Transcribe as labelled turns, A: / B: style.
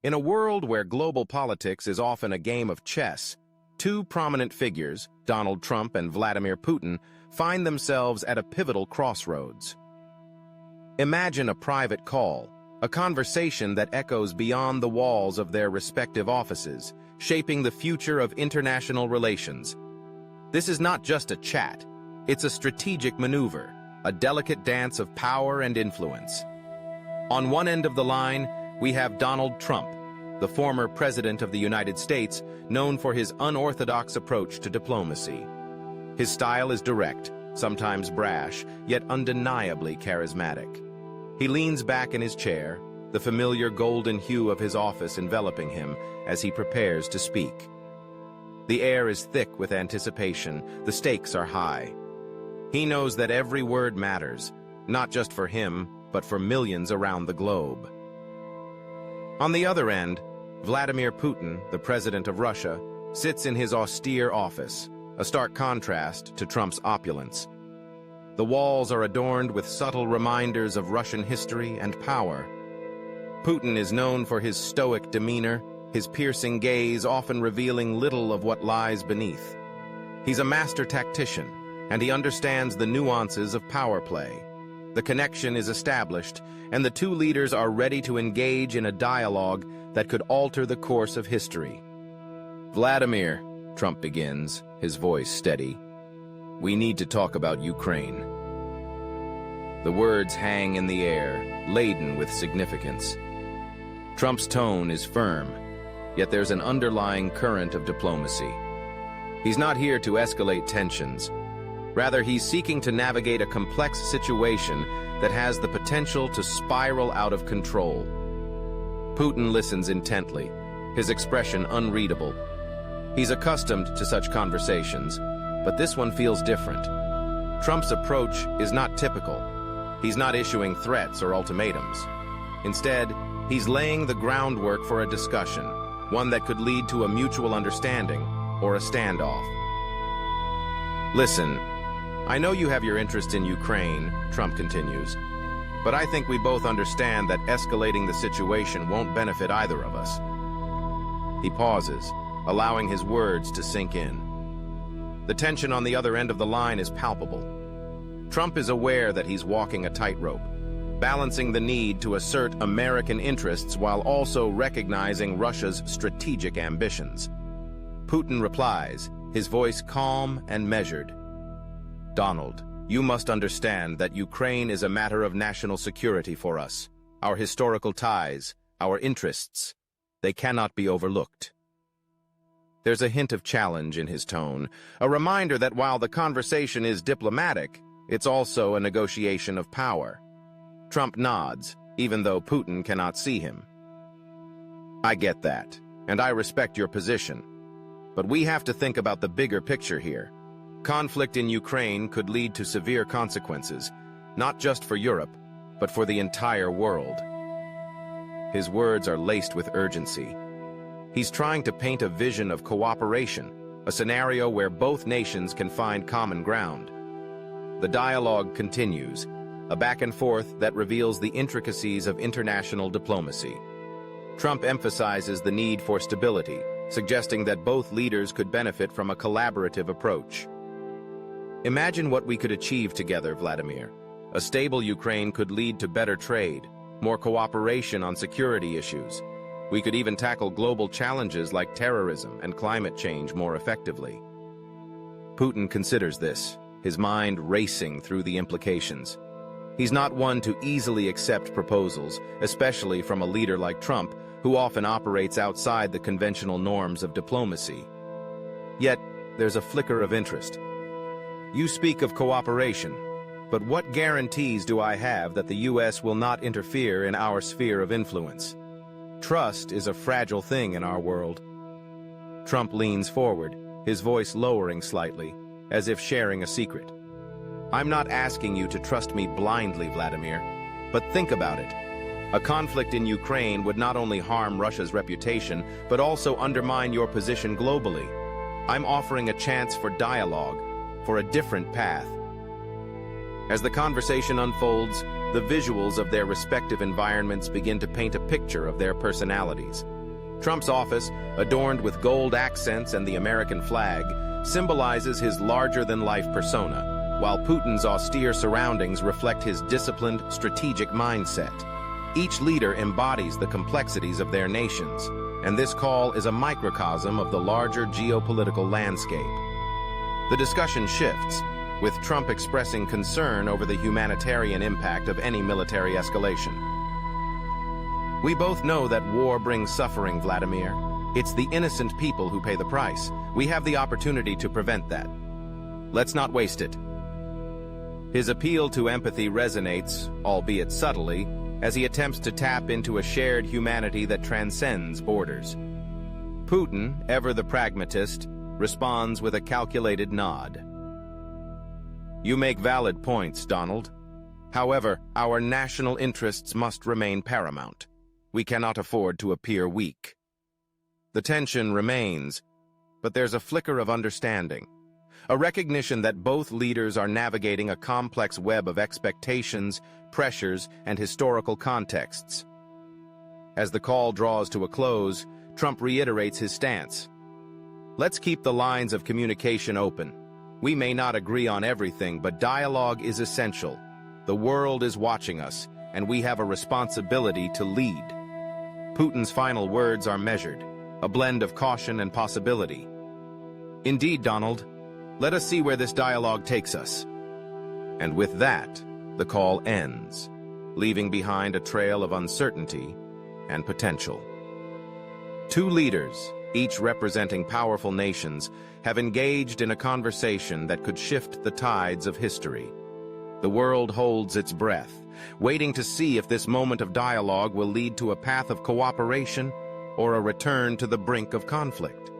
A: In a world where global politics is often a game of chess, two prominent figures, Donald Trump and Vladimir Putin, find themselves at a pivotal crossroads. Imagine a private call, a conversation that echoes beyond the walls of their respective offices, shaping the future of international relations. This is not just a chat, it's a strategic maneuver, a delicate dance of power and influence. On one end of the line, we have Donald Trump, the former President of the United States, known for his unorthodox approach to diplomacy. His style is direct, sometimes brash, yet undeniably charismatic. He leans back in his chair, the familiar golden hue of his office enveloping him as he prepares to speak. The air is thick with anticipation, the stakes are high. He knows that every word matters, not just for him, but for millions around the globe. On the other end, Vladimir Putin, the president of Russia, sits in his austere office, a stark contrast to Trump's opulence. The walls are adorned with subtle reminders of Russian history and power. Putin is known for his stoic demeanor, his piercing gaze often revealing little of what lies beneath. He's a master tactician, and he understands the nuances of power play. The connection is established, and the two leaders are ready to engage in a dialogue that could alter the course of history. Vladimir, Trump begins, his voice steady. We need to talk about Ukraine. The words hang in the air, laden with significance. Trump's tone is firm, yet there's an underlying current of diplomacy. He's not here to escalate tensions. Rather, he's seeking to navigate a complex situation that has the potential to spiral out of control. Putin listens intently, his expression unreadable. He's accustomed to such conversations, but this one feels different. Trump's approach is not typical. He's not issuing threats or ultimatums. Instead, he's laying the groundwork for a discussion, one that could lead to a mutual understanding or a standoff. Listen, I know you have your interest in Ukraine, Trump continues, but I think we both understand that escalating the situation won't benefit either of us. He pauses, allowing his words to sink in. The tension on the other end of the line is palpable. Trump is aware that he's walking a tightrope, balancing the need to assert American interests while also recognizing Russia's strategic ambitions. Putin replies, his voice calm and measured. Donald, you must understand that Ukraine is a matter of national security for us. Our historical ties, our interests, they cannot be overlooked. There's a hint of challenge in his tone, a reminder that while the conversation is diplomatic, it's also a negotiation of power. Trump nods, even though Putin cannot see him. I get that, and I respect your position. But we have to think about the bigger picture here. Conflict in Ukraine could lead to severe consequences, not just for Europe, but for the entire world. His words are laced with urgency. He's trying to paint a vision of cooperation, a scenario where both nations can find common ground. The dialogue continues, a back and forth that reveals the intricacies of international diplomacy. Trump emphasizes the need for stability, suggesting that both leaders could benefit from a collaborative approach. Imagine what we could achieve together, Vladimir. A stable Ukraine could lead to better trade, more cooperation on security issues. We could even tackle global challenges like terrorism and climate change more effectively. Putin considers this, his mind racing through the implications. He's not one to easily accept proposals, especially from a leader like Trump, who often operates outside the conventional norms of diplomacy. Yet, there's a flicker of interest. You speak of cooperation, but what guarantees do I have that the U.S. will not interfere in our sphere of influence? Trust is a fragile thing in our world. Trump leans forward, his voice lowering slightly, as if sharing a secret. I'm not asking you to trust me blindly, Vladimir, but think about it. A conflict in Ukraine would not only harm Russia's reputation, but also undermine your position globally. I'm offering a chance for dialogue, for a different path. As the conversation unfolds, The visuals of their respective environments begin to paint a picture of their personalities. Trump's office, adorned with gold accents and the American flag, symbolizes his larger-than-life persona, while Putin's austere surroundings reflect his disciplined, strategic mindset. Each leader embodies the complexities of their nations, and this call is a microcosm of the larger geopolitical landscape. The discussion shifts, with Trump expressing concern over the humanitarian impact of any military escalation. We both know that war brings suffering, Vladimir. It's the innocent people who pay the price. We have the opportunity to prevent that. Let's not waste it. His appeal to empathy resonates, albeit subtly, as he attempts to tap into a shared humanity that transcends borders. Putin, ever the pragmatist, responds with a calculated nod. You make valid points, Donald. However, our national interests must remain paramount. We cannot afford to appear weak. The tension remains, but there's a flicker of understanding, a recognition that both leaders are navigating a complex web of expectations, pressures, and historical contexts. As the call draws to a close, Trump reiterates his stance. Let's keep the lines of communication open. We may not agree on everything, but dialogue is essential. The world is watching us, and we have a responsibility to lead. Putin's final words are measured, a blend of caution and possibility. Indeed, Donald, let us see where this dialogue takes us. And with that, the call ends, leaving behind a trail of uncertainty and potential. Two leaders, each representing powerful nations, have engaged in a conversation that could shift the tides of history. The world holds its breath, waiting to see if this moment of dialogue will lead to a path of cooperation or a return to the brink of conflict.